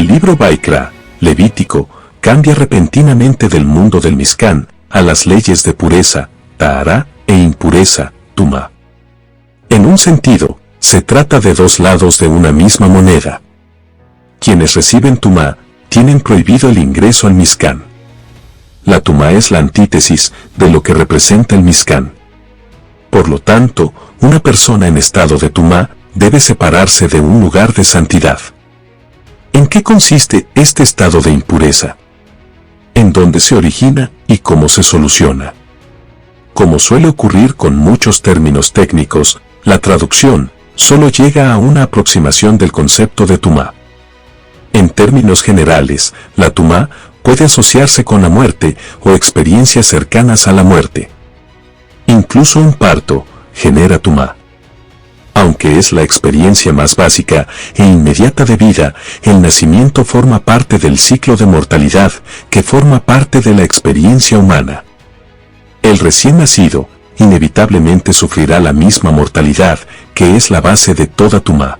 El libro Baikra, Levítico, cambia repentinamente del mundo del Mishkan a las leyes de pureza, Tahara, e impureza, Tumá. En un sentido, se trata de dos lados de una misma moneda. Quienes reciben Tumá tienen prohibido el ingreso al Mishkan. La Tumá es la antítesis de lo que representa el Mishkan. Por lo tanto, una persona en estado de Tumá debe separarse de un lugar de santidad. ¿En qué consiste este estado de impureza? ¿En dónde se origina y cómo se soluciona? Como suele ocurrir con muchos términos técnicos, la traducción solo llega a una aproximación del concepto de Tumá. En términos generales, la Tumá puede asociarse con la muerte o experiencias cercanas a la muerte. Incluso un parto genera Tumá. Aunque es la experiencia más básica e inmediata de vida, el nacimiento forma parte del ciclo de mortalidad que forma parte de la experiencia humana. El recién nacido inevitablemente sufrirá la misma mortalidad que es la base de toda Tumá.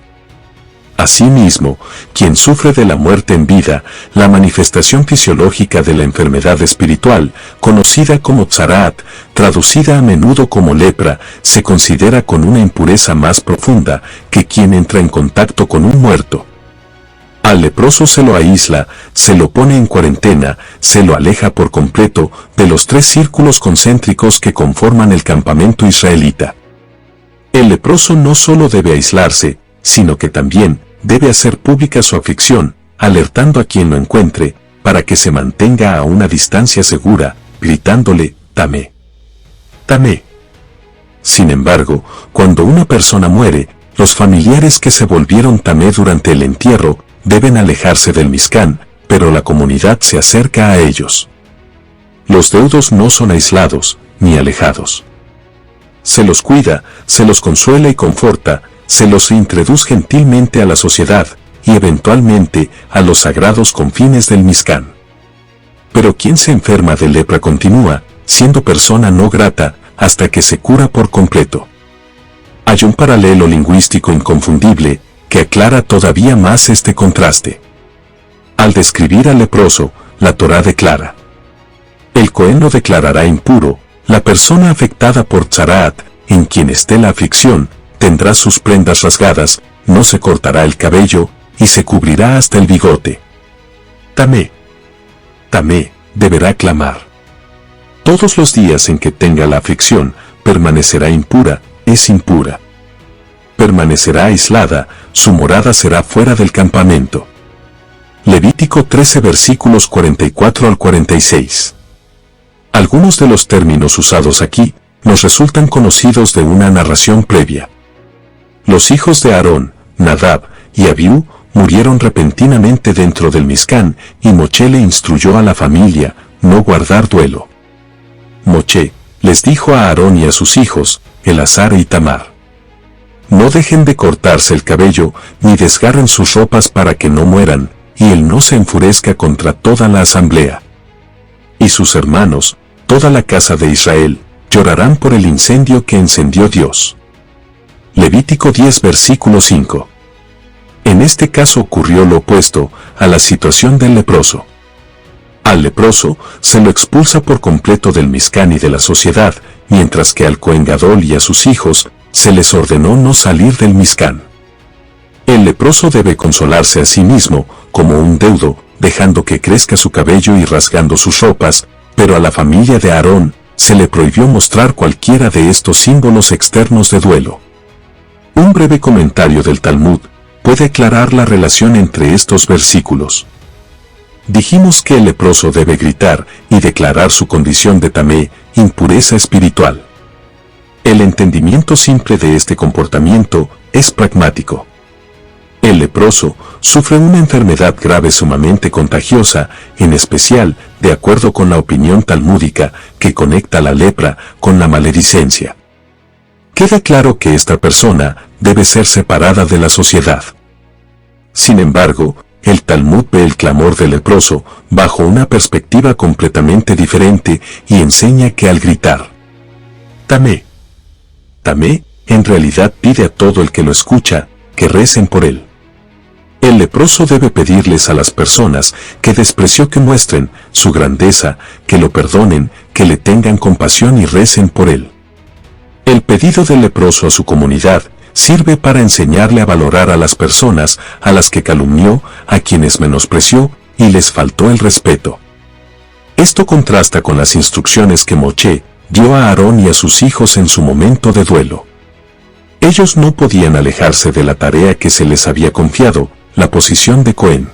Asimismo, quien sufre de la muerte en vida, la manifestación fisiológica de la enfermedad espiritual, conocida como tzarat, traducida a menudo como lepra, se considera con una impureza más profunda que quien entra en contacto con un muerto. Al leproso se lo aísla, se lo pone en cuarentena, se lo aleja por completo de los 3 círculos concéntricos que conforman el campamento israelita. El leproso no solo debe aislarse, sino que también debe hacer pública su aflicción, alertando a quien lo encuentre, para que se mantenga a una distancia segura, gritándole, «Tamé. Tamé». Sin embargo, cuando una persona muere, los familiares que se volvieron tamé durante el entierro, deben alejarse del Mishkan, pero la comunidad se acerca a ellos. Los deudos no son aislados, ni alejados. Se los cuida, se los consuela y conforta, se los introduce gentilmente a la sociedad y eventualmente a los sagrados confines del Mishkan. Pero quien se enferma de lepra continúa siendo persona no grata hasta que se cura por completo. Hay un paralelo lingüístico inconfundible que aclara todavía más este contraste. Al describir al leproso, la Torá declara: el Cohen lo declarará impuro, la persona afectada por tzarat, en quien esté la aflicción, tendrá sus prendas rasgadas, no se cortará el cabello, y se cubrirá hasta el bigote. Tamé. Tamé, deberá clamar. Todos los días en que tenga la aflicción, permanecerá impura, es impura. Permanecerá aislada, su morada será fuera del campamento. Levítico 13 versículos 44 al 46. Algunos de los términos usados aquí nos resultan conocidos de una narración previa. Los hijos de Aarón, Nadab y Abiú, murieron repentinamente dentro del Mishkan y Moché le instruyó a la familia no guardar duelo. Moché les dijo a Aarón y a sus hijos, Elazar e Itamar: no dejen de cortarse el cabello ni desgarren sus ropas para que no mueran, y él no se enfurezca contra toda la asamblea. Y sus hermanos, toda la casa de Israel, llorarán por el incendio que encendió Dios. Levítico 10 versículo 5. En este caso ocurrió lo opuesto a la situación del leproso. Al leproso se lo expulsa por completo del Mishkan y de la sociedad, mientras que al Cohen Gadol y a sus hijos se les ordenó no salir del Mishkan. El leproso debe consolarse a sí mismo como un deudo, dejando que crezca su cabello y rasgando sus ropas, pero a la familia de Aarón se le prohibió mostrar cualquiera de estos símbolos externos de duelo. Un breve comentario del Talmud puede aclarar la relación entre estos versículos. Dijimos que el leproso debe gritar y declarar su condición de tamé, impureza espiritual. El entendimiento simple de este comportamiento es pragmático. El leproso sufre una enfermedad grave sumamente contagiosa, en especial, de acuerdo con la opinión talmúdica, que conecta la lepra con la maledicencia. Queda claro que esta persona debe ser separada de la sociedad. Sin embargo, el Talmud ve el clamor del leproso bajo una perspectiva completamente diferente y enseña que al gritar «Tamé, tamé», en realidad pide a todo el que lo escucha que recen por él. El leproso debe pedirles a las personas que despreció que muestren su grandeza, que lo perdonen, que le tengan compasión y recen por él. El pedido del leproso a su comunidad sirve para enseñarle a valorar a las personas a las que calumnió, a quienes menospreció y les faltó el respeto. Esto contrasta con las instrucciones que Moshe dio a Aarón y a sus hijos en su momento de duelo. Ellos no podían alejarse de la tarea que se les había confiado, la posición de Cohen.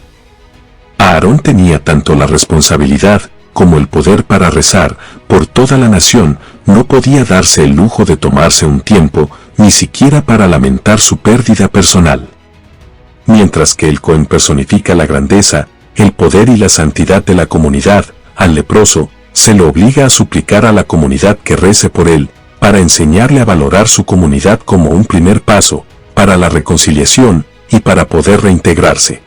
Aarón tenía tanto la responsabilidad como el poder para rezar por toda la nación, no podía darse el lujo de tomarse un tiempo, ni siquiera para lamentar su pérdida personal. Mientras que el Cohen personifica la grandeza, el poder y la santidad de la comunidad, al leproso se lo obliga a suplicar a la comunidad que rece por él, para enseñarle a valorar su comunidad como un primer paso, para la reconciliación y para poder reintegrarse.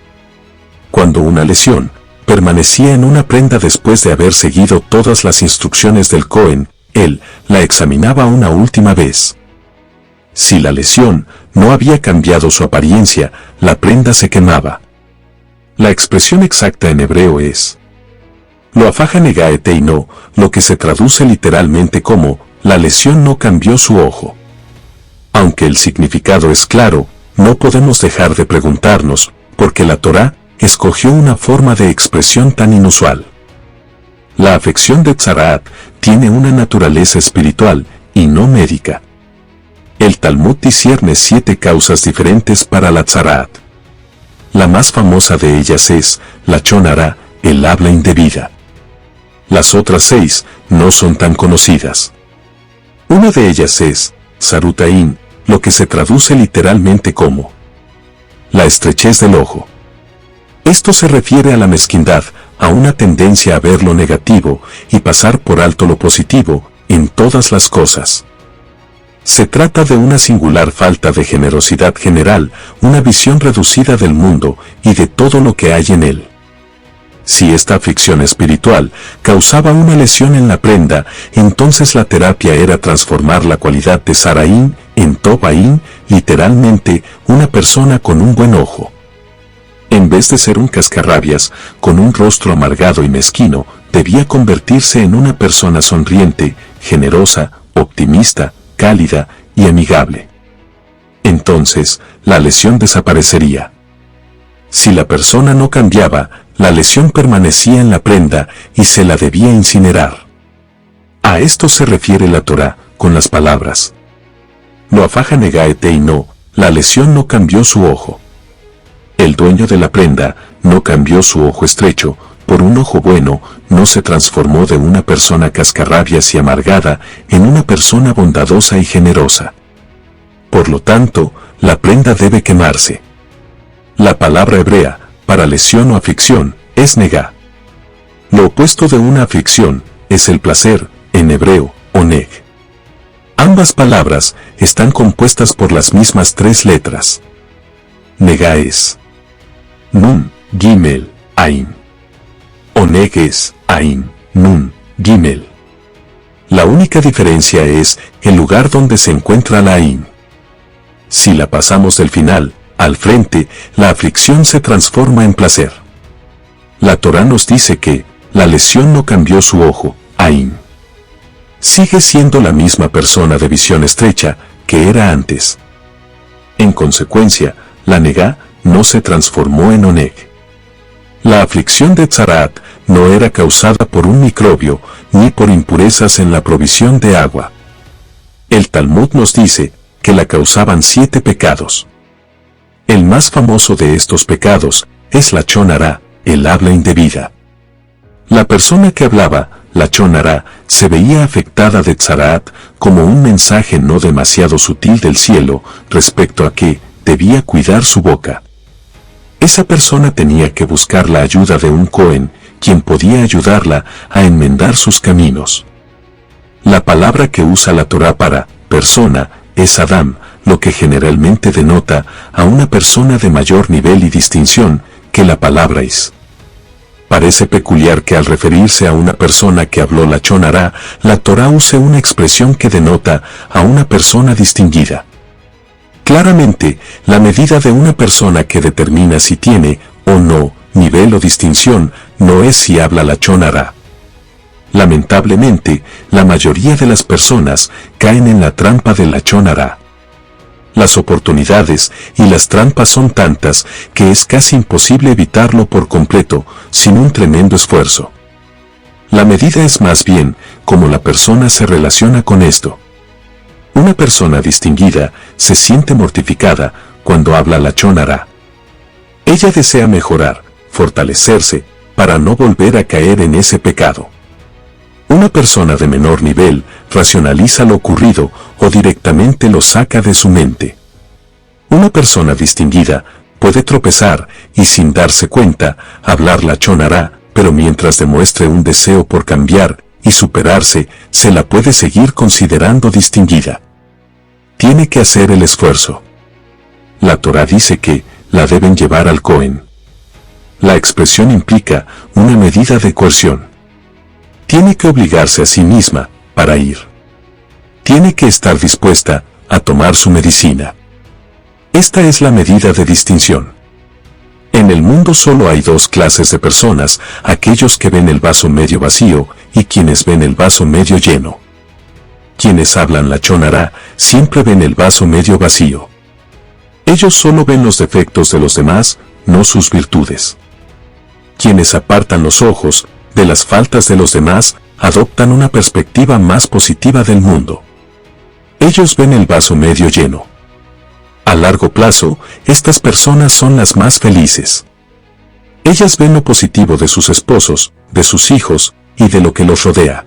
Cuando una lesión permanecía en una prenda después de haber seguido todas las instrucciones del Cohen, él la examinaba una última vez. Si la lesión no había cambiado su apariencia, la prenda se quemaba. La expresión exacta en hebreo es lo afaja negae teino, lo que se traduce literalmente como la lesión no cambió su ojo. Aunque el significado es claro, no podemos dejar de preguntarnos por qué la Torá escogió una forma de expresión tan inusual. La afección de tzaraat tiene una naturaleza espiritual y no médica. El Talmud discierne 7 causas diferentes para la tzaraat. La más famosa de ellas es lachon hará, el habla indebida. Las otras 6 no son tan conocidas. Una de ellas es sarut ain, lo que se traduce literalmente como la estrechez del ojo. Esto se refiere a la mezquindad, a una tendencia a ver lo negativo y pasar por alto lo positivo en todas las cosas. Se trata de una singular falta de generosidad general, una visión reducida del mundo y de todo lo que hay en él. Si esta aflicción espiritual causaba una lesión en la prenda, entonces la terapia era transformar la cualidad de Saraín en Tobaín, literalmente una persona con un buen ojo. En vez de ser un cascarrabias, con un rostro amargado y mezquino, debía convertirse en una persona sonriente, generosa, optimista, cálida y amigable. Entonces, la lesión desaparecería. Si la persona no cambiaba, la lesión permanecía en la prenda y se la debía incinerar. A esto se refiere la Torá, con las palabras lo afaja negae teino, la lesión no cambió su ojo. El dueño de la prenda no cambió su ojo estrecho por un ojo bueno, no se transformó de una persona cascarrabias y amargada en una persona bondadosa y generosa. Por lo tanto, la prenda debe quemarse. La palabra hebrea para lesión o aflicción es negá. Lo opuesto de una aflicción es el placer, en hebreo, oneg. Ambas palabras están compuestas por las mismas 3 letras. Negá es nun, gimel, ain. Oneg es ain, nun, gimel. La única diferencia es el lugar donde se encuentra la ain. Si la pasamos del final al frente, la aflicción se transforma en placer. La Torá nos dice que la lesión no cambió su ojo, ain. Sigue siendo la misma persona de visión estrecha que era antes. En consecuencia, la negá no se transformó en oneg. La aflicción de tzaraat no era causada por un microbio ni por impurezas en la provisión de agua. El Talmud nos dice que la causaban 7 pecados. El más famoso de estos pecados es lachon hará, el habla indebida. La persona que hablaba lachon hará se veía afectada de tzaraat como un mensaje no demasiado sutil del cielo respecto a que debía cuidar su boca. Esa persona tenía que buscar la ayuda de un Cohen, quien podía ayudarla a enmendar sus caminos. La palabra que usa la Torá para persona es Adam, lo que generalmente denota a una persona de mayor nivel y distinción que la palabra is. Parece peculiar que al referirse a una persona que habló lachon hará, la Torá use una expresión que denota a una persona distinguida. Claramente, la medida de una persona que determina si tiene, o no, nivel o distinción, no es si habla lachón hará. Lamentablemente, la mayoría de las personas caen en la trampa del lachón hará. Las oportunidades y las trampas son tantas que es casi imposible evitarlo por completo, sin un tremendo esfuerzo. La medida es más bien cómo la persona se relaciona con esto. Una persona distinguida se siente mortificada cuando habla lachón hará. Ella desea mejorar, fortalecerse, para no volver a caer en ese pecado. Una persona de menor nivel racionaliza lo ocurrido o directamente lo saca de su mente. Una persona distinguida puede tropezar y sin darse cuenta hablar lachón hará, pero mientras demuestre un deseo por cambiar y superarse, se la puede seguir considerando distinguida. Tiene que hacer el esfuerzo. La Torá dice que la deben llevar al Cohen. La expresión implica una medida de coerción. Tiene que obligarse a sí misma para ir. Tiene que estar dispuesta a tomar su medicina. Esta es la medida de distinción. En el mundo solo hay dos clases de personas, aquellos que ven el vaso medio vacío y quienes ven el vaso medio lleno. Quienes hablan lachón hará siempre ven el vaso medio vacío. Ellos solo ven los defectos de los demás, no sus virtudes. Quienes apartan los ojos de las faltas de los demás, adoptan una perspectiva más positiva del mundo. Ellos ven el vaso medio lleno. A largo plazo, estas personas son las más felices. Ellas ven lo positivo de sus esposos, de sus hijos, y de lo que los rodea.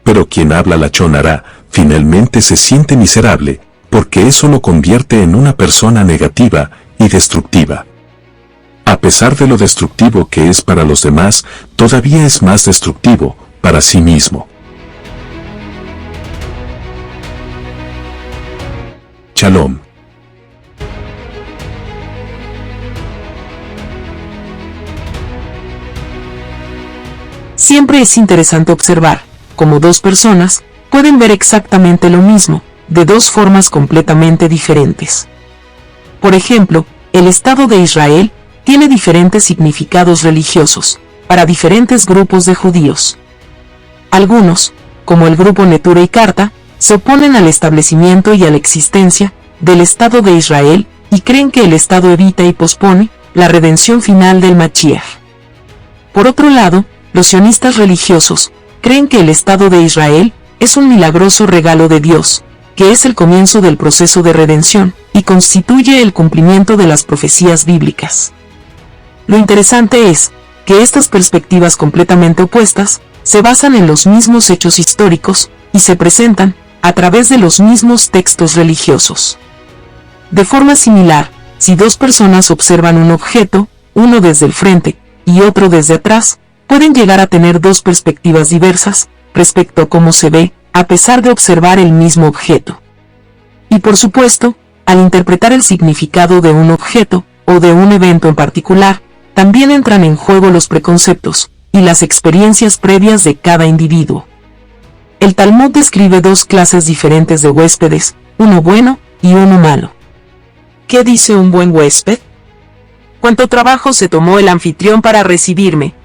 Pero quien habla lachón hará, finalmente se siente miserable, porque eso lo convierte en una persona negativa y destructiva. A pesar de lo destructivo que es para los demás, todavía es más destructivo para sí mismo. Shalom. Siempre es interesante observar cómo dos personas pueden ver exactamente lo mismo, de dos formas completamente diferentes. Por ejemplo, el Estado de Israel tiene diferentes significados religiosos para diferentes grupos de judíos. Algunos, como el grupo Neturei Karta, se oponen al establecimiento y a la existencia del Estado de Israel y creen que el Estado evita y pospone la redención final del Mashiach. Por otro lado, los sionistas religiosos creen que el Estado de Israel es un milagroso regalo de Dios, que es el comienzo del proceso de redención y constituye el cumplimiento de las profecías bíblicas. Lo interesante es que estas perspectivas completamente opuestas se basan en los mismos hechos históricos y se presentan a través de los mismos textos religiosos. De forma similar, si dos personas observan un objeto, uno desde el frente y otro desde atrás, pueden llegar a tener dos perspectivas diversas respecto a cómo se ve, a pesar de observar el mismo objeto. Y por supuesto, al interpretar el significado de un objeto o de un evento en particular, también entran en juego los preconceptos y las experiencias previas de cada individuo. El Talmud describe dos clases diferentes de huéspedes, uno bueno y uno malo. ¿Qué dice un buen huésped? ¿Cuánto trabajo se tomó el anfitrión para recibirme?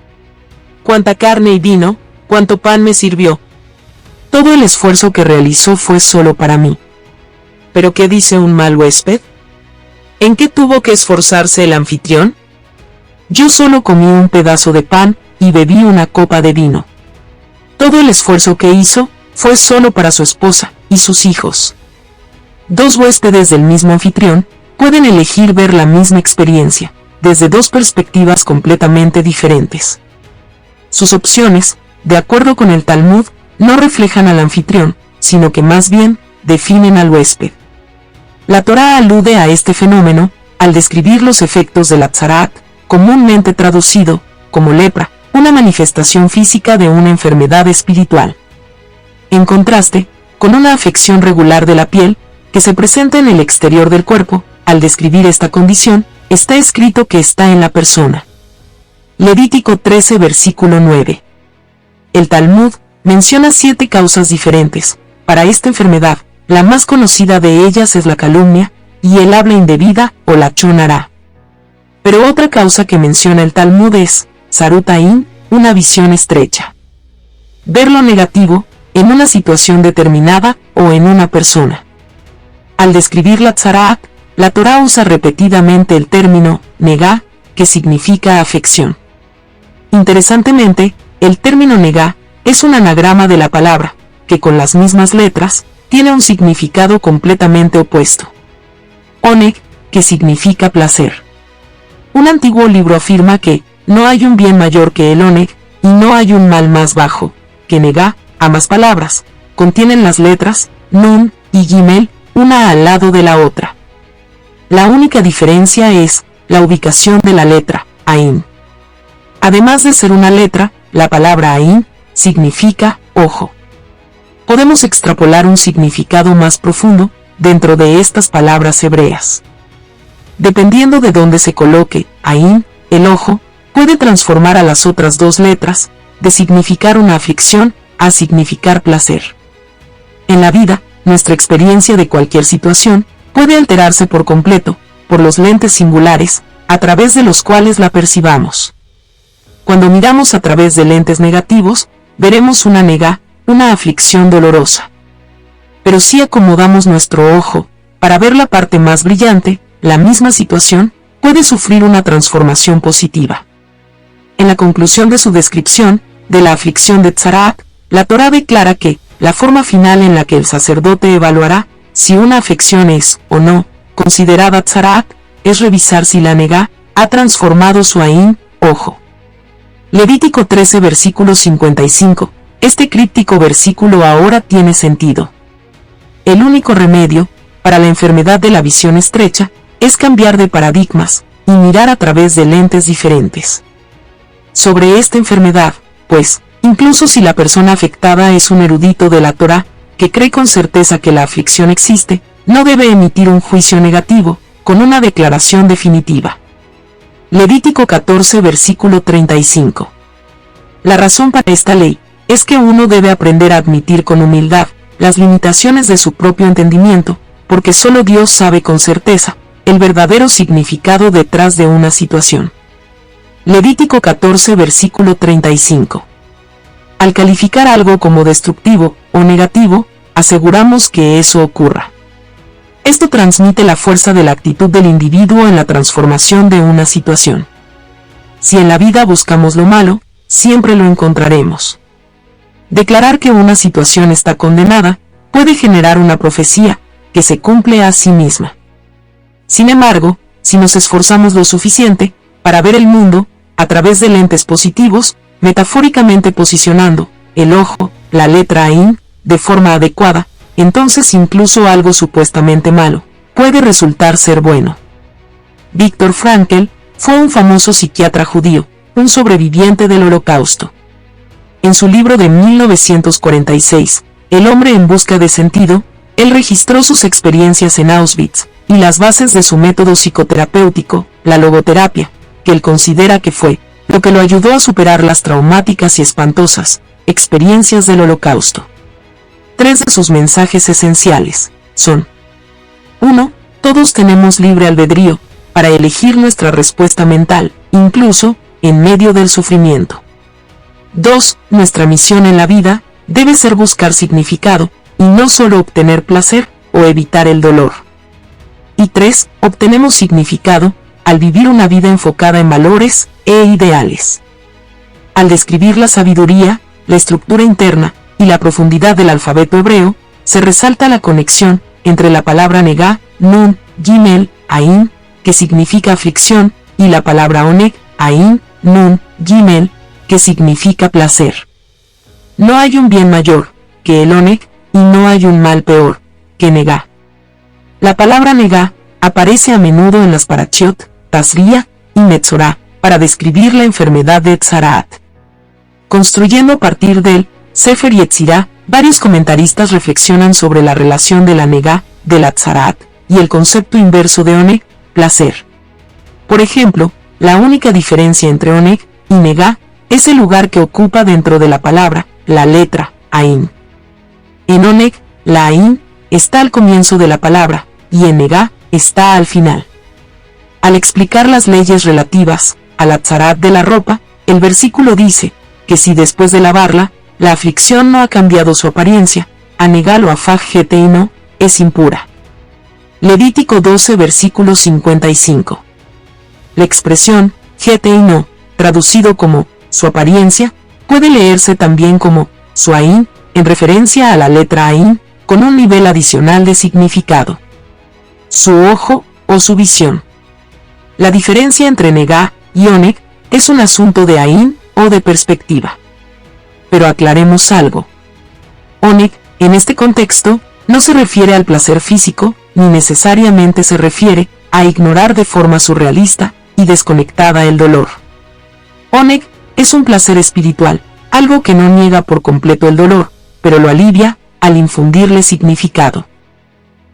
¿Cuánta carne y vino? ¿Cuánto pan me sirvió? Todo el esfuerzo que realizó fue solo para mí. ¿Pero qué dice un mal huésped? ¿En qué tuvo que esforzarse el anfitrión? Yo solo comí un pedazo de pan y bebí una copa de vino. Todo el esfuerzo que hizo fue solo para su esposa y sus hijos. Dos huéspedes del mismo anfitrión pueden elegir ver la misma experiencia, desde dos perspectivas completamente diferentes. Sus opciones, de acuerdo con el Talmud, no reflejan al anfitrión, sino que más bien definen al huésped. La Torá alude a este fenómeno al describir los efectos del Atzarat, comúnmente traducido como lepra, una manifestación física de una enfermedad espiritual. En contraste, con una afección regular de la piel, que se presenta en el exterior del cuerpo, al describir esta condición, está escrito que está en la persona. Levítico 13 versículo 9. El Talmud menciona 7 causas diferentes para esta enfermedad. La más conocida de ellas es la calumnia, y el habla indebida o lachón hará. Pero otra causa que menciona el Talmud es, Tzarut Ain, una visión estrecha. Ver lo negativo, en una situación determinada o en una persona. Al describir la tzaraat, la Torá usa repetidamente el término negá, que significa afección. Interesantemente, el término negá es un anagrama de la palabra, que con las mismas letras, tiene un significado completamente opuesto. Oneg, que significa placer. Un antiguo libro afirma que no hay un bien mayor que el oneg, y no hay un mal más bajo, que negá. Ambas palabras contienen las letras nun y gimel, una al lado de la otra. La única diferencia es la ubicación de la letra ain. Además de ser una letra, la palabra ain significa ojo. Podemos extrapolar un significado más profundo dentro de estas palabras hebreas. Dependiendo de dónde se coloque ain, el ojo puede transformar a las otras dos letras de significar una aflicción a significar placer. En la vida, nuestra experiencia de cualquier situación puede alterarse por completo por los lentes singulares a través de los cuales la percibamos. Cuando miramos a través de lentes negativos, veremos una negá, una aflicción dolorosa. Pero si acomodamos nuestro ojo para ver la parte más brillante, la misma situación puede sufrir una transformación positiva. En la conclusión de su descripción de la aflicción de tzaraat, la Torá declara que la forma final en la que el sacerdote evaluará si una afección es, o no, considerada tzaraat, es revisar si la negá ha transformado su ain, ojo. Levítico 13 versículo 55, este críptico versículo ahora tiene sentido. El único remedio para la enfermedad de la visión estrecha es cambiar de paradigmas y mirar a través de lentes diferentes. Sobre esta enfermedad, pues, incluso si la persona afectada es un erudito de la Torá, que cree con certeza que la aflicción existe, no debe emitir un juicio negativo, con una declaración definitiva. Levítico 14 versículo 35. La razón para esta ley es que uno debe aprender a admitir con humildad las limitaciones de su propio entendimiento, porque solo Dios sabe con certeza el verdadero significado detrás de una situación. Levítico 14 versículo 35. Al calificar algo como destructivo o negativo, aseguramos que eso ocurra. Esto transmite la fuerza de la actitud del individuo en la transformación de una situación. Si en la vida buscamos lo malo, siempre lo encontraremos. Declarar que una situación está condenada puede generar una profecía que se cumple a sí misma. Sin embargo, si nos esforzamos lo suficiente para ver el mundo a través de lentes positivos, metafóricamente posicionando el ojo, la letra ain, de forma adecuada, entonces incluso algo supuestamente malo puede resultar ser bueno. Viktor Frankl fue un famoso psiquiatra judío, un sobreviviente del Holocausto. En su libro de 1946, El hombre en busca de sentido, él registró sus experiencias en Auschwitz y las bases de su método psicoterapéutico, la logoterapia, que él considera que fue lo que lo ayudó a superar las traumáticas y espantosas experiencias del Holocausto. 3 de sus mensajes esenciales son: 1. Todos tenemos libre albedrío para elegir nuestra respuesta mental, incluso en medio del sufrimiento. 2. Nuestra misión en la vida debe ser buscar significado y no solo obtener placer o evitar el dolor. Y 3. Obtenemos significado al vivir una vida enfocada en valores e ideales. Al describir la sabiduría, la estructura interna y la profundidad del alfabeto hebreo, se resalta la conexión entre la palabra negá, nun, gimel, ain, que significa aflicción, y la palabra oneg, ain, nun, gimel, que significa placer. No hay un bien mayor que el oneg, y no hay un mal peor que negá. La palabra negá aparece a menudo en las parashiot, Tazria y Metzorá, para describir la enfermedad de tzaraat. Construyendo a partir del Sefer Yetzirá, varios comentaristas reflexionan sobre la relación de la negá, de la tzaraat, y el concepto inverso de oneg, placer. Por ejemplo, la única diferencia entre oneg y negá es el lugar que ocupa dentro de la palabra, la letra ain. En oneg, la ain está al comienzo de la palabra, y en negá, está al final. Al explicar las leyes relativas al atzarat de la ropa, el versículo dice que si después de lavarla, la aflicción no ha cambiado su apariencia, anegalo a faj no, es impura. Levítico 12 versículo 55. La expresión no, traducido como su apariencia, puede leerse también como su ain, en referencia a la letra ain, con un nivel adicional de significado. Su ojo o su visión. La diferencia entre negá y oneg es un asunto de ain o de perspectiva. Pero aclaremos algo. Oneg, en este contexto, no se refiere al placer físico, ni necesariamente se refiere a ignorar de forma surrealista y desconectada el dolor. Oneg es un placer espiritual, algo que no niega por completo el dolor, pero lo alivia al infundirle significado.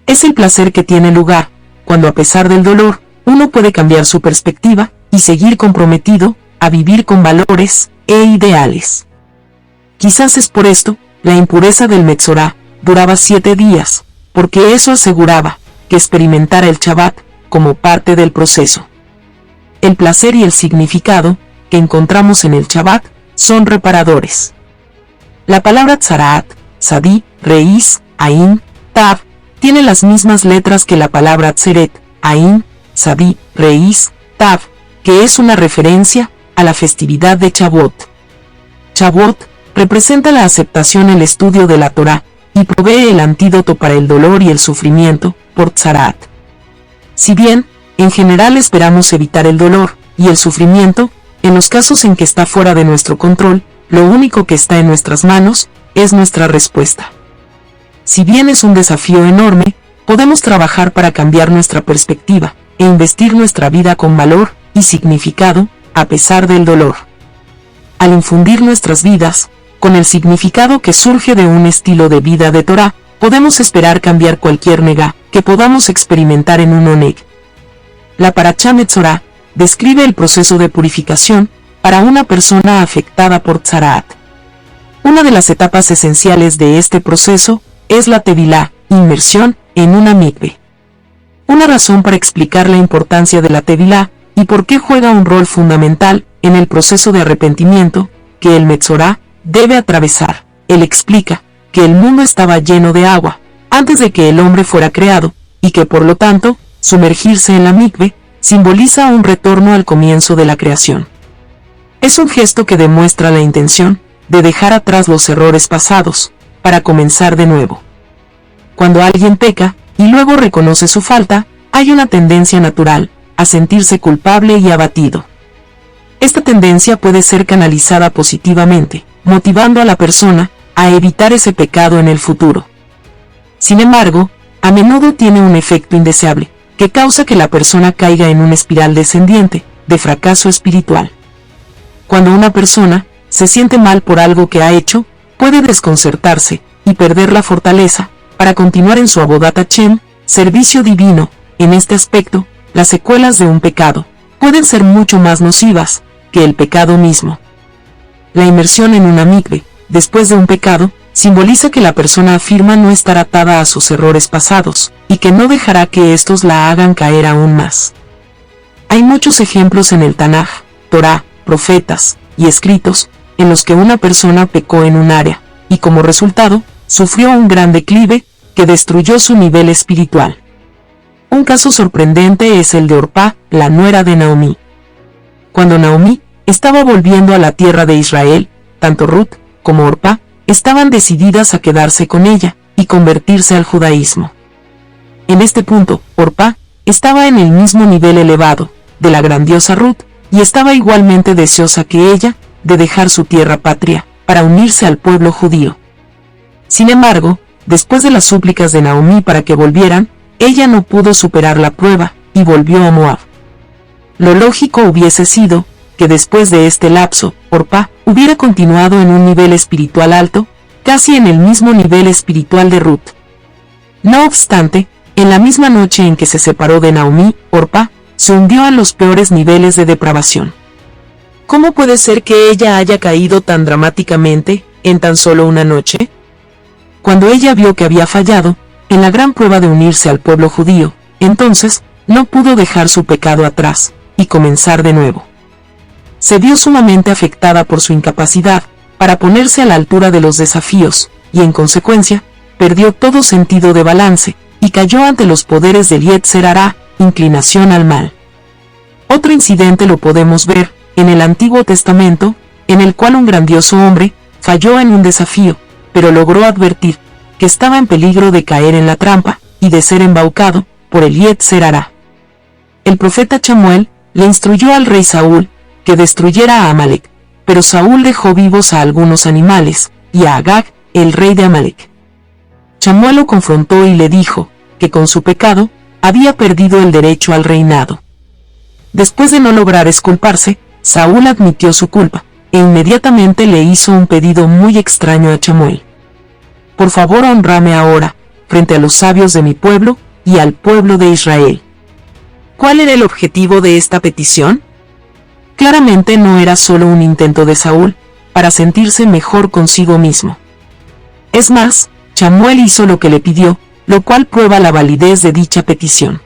Es el placer que tiene lugar cuando, a pesar del dolor, uno puede cambiar su perspectiva y seguir comprometido a vivir con valores e ideales. Quizás es por esto, la impureza del Metzorá duraba 7 días, porque eso aseguraba que experimentara el Shabbat como parte del proceso. El placer y el significado que encontramos en el Shabbat son reparadores. La palabra tzaraat, tzadí, reís, ain, tav, tiene las mismas letras que la palabra tzeret, ain, tzadí, reís, tav, que es una referencia a la festividad de Shavuot. Shavuot representa la aceptación, el estudio de la Torá, y provee el antídoto para el dolor y el sufrimiento, por tzaraat. Si bien, en general esperamos evitar el dolor y el sufrimiento, en los casos en que está fuera de nuestro control, lo único que está en nuestras manos es nuestra respuesta. Si bien es un desafío enorme, podemos trabajar para cambiar nuestra perspectiva e investir nuestra vida con valor y significado, a pesar del dolor. Al infundir nuestras vidas con el significado que surge de un estilo de vida de Torá, podemos esperar cambiar cualquier negá que podamos experimentar en un oneg. La Parashá Metzorá describe el proceso de purificación para una persona afectada por tzaraat. Una de las etapas esenciales de este proceso es la tevilá, inmersión en una mikve. Una razón para explicar la importancia de la tevilá y por qué juega un rol fundamental en el proceso de arrepentimiento que el Metzorá debe atravesar. Él explica que el mundo estaba lleno de agua antes de que el hombre fuera creado, y que por lo tanto, sumergirse en la mikve simboliza un retorno al comienzo de la creación. Es un gesto que demuestra la intención de dejar atrás los errores pasados, para comenzar de nuevo. Cuando alguien peca, y luego reconoce su falta, hay una tendencia natural a sentirse culpable y abatido. Esta tendencia puede ser canalizada positivamente, motivando a la persona a evitar ese pecado en el futuro. Sin embargo, a menudo tiene un efecto indeseable, que causa que la persona caiga en una espiral descendiente de fracaso espiritual. Cuando una persona se siente mal por algo que ha hecho, puede desconcertarse y perder la fortaleza para continuar en su Avodat Hashem, servicio divino. En este aspecto, las secuelas de un pecado pueden ser mucho más nocivas que el pecado mismo. La inmersión en una mikve, después de un pecado, simboliza que la persona afirma no estar atada a sus errores pasados, y que no dejará que estos la hagan caer aún más. Hay muchos ejemplos en el Tanaj, Torá, profetas y escritos, en los que una persona pecó en un área, y como resultado, sufrió un gran declive que destruyó su nivel espiritual. Un caso sorprendente es el de Orpá, la nuera de Naomí. Cuando Naomí estaba volviendo a la tierra de Israel, tanto Ruth como Orpá estaban decididas a quedarse con ella y convertirse al judaísmo. En este punto, Orpá estaba en el mismo nivel elevado de la grandiosa Ruth y estaba igualmente deseosa que ella de dejar su tierra patria para unirse al pueblo judío. Sin embargo, después de las súplicas de Naomí para que volvieran, ella no pudo superar la prueba y volvió a Moab. Lo lógico hubiese sido que después de este lapso, Orpá hubiera continuado en un nivel espiritual alto, casi en el mismo nivel espiritual de Ruth. No obstante, en la misma noche en que se separó de Naomí, Orpá se hundió a los peores niveles de depravación. ¿Cómo puede ser que ella haya caído tan dramáticamente en tan solo una noche? Cuando ella vio que había fallado en la gran prueba de unirse al pueblo judío, Entonces, no pudo dejar su pecado atrás y comenzar de nuevo. Se vio sumamente afectada por su incapacidad para ponerse a la altura de los desafíos, y en consecuencia, perdió todo sentido de balance, y cayó ante los poderes del Yetzer Hará, inclinación al mal. Otro incidente lo podemos ver en el Antiguo Testamento, en el cual un grandioso hombre falló en un desafío, pero logró advertir que estaba en peligro de caer en la trampa y de ser embaucado por el Yetzer Hará. El profeta Chamuel le instruyó al rey Saúl que destruyera a Amalek, pero Saúl dejó vivos a algunos animales y a Agag, el rey de Amalek. Chamuel lo confrontó y le dijo que con su pecado había perdido el derecho al reinado. Después de no lograr exculparse, Saúl admitió su culpa e inmediatamente le hizo un pedido muy extraño a Chamuel. Por favor, honrame ahora, frente a los sabios de mi pueblo y al pueblo de Israel. ¿Cuál era el objetivo de esta petición? Claramente no era solo un intento de Saúl para sentirse mejor consigo mismo. Es más, Chamuel hizo lo que le pidió, lo cual prueba la validez de dicha petición.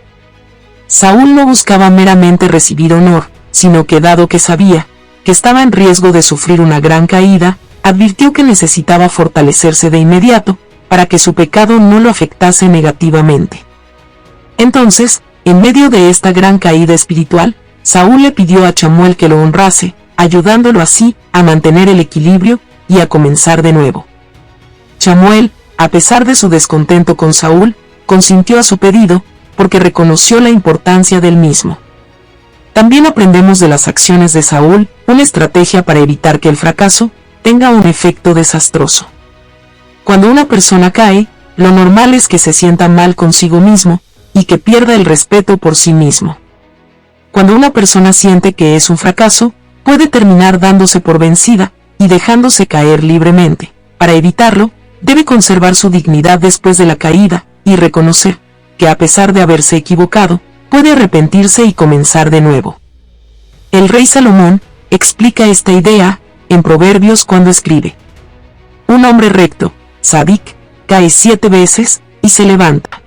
Saúl no buscaba meramente recibir honor, sino que dado que sabía que estaba en riesgo de sufrir una gran caída, advirtió que necesitaba fortalecerse de inmediato para que su pecado no lo afectase negativamente. Entonces, en medio de esta gran caída espiritual, Saúl le pidió a Chamuel que lo honrase, ayudándolo así a mantener el equilibrio y a comenzar de nuevo. Chamuel, a pesar de su descontento con Saúl, consintió a su pedido, porque reconoció la importancia del mismo. También aprendemos de las acciones de Saúl una estrategia para evitar que el fracaso tenga un efecto desastroso. Cuando una persona cae, lo normal es que se sienta mal consigo mismo y que pierda el respeto por sí mismo. Cuando una persona siente que es un fracaso, puede terminar dándose por vencida y dejándose caer libremente. Para evitarlo, debe conservar su dignidad después de la caída y reconocer que a pesar de haberse equivocado, puede arrepentirse y comenzar de nuevo. El rey Salomón explica esta idea en Proverbios cuando escribe: un hombre recto, Sadik, cae 7 veces y se levanta.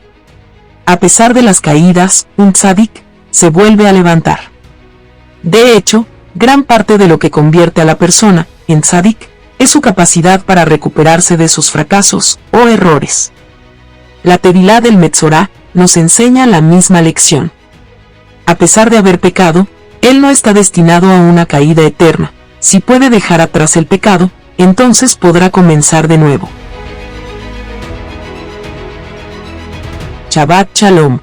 A pesar de las caídas, un Sadik se vuelve a levantar. De hecho, gran parte de lo que convierte a la persona en Sadik es su capacidad para recuperarse de sus fracasos o errores. La Tevilá del Metzorá nos enseña la misma lección. A pesar de haber pecado, él no está destinado a una caída eterna. Si puede dejar atrás el pecado, entonces podrá comenzar de nuevo. Shabbat Shalom.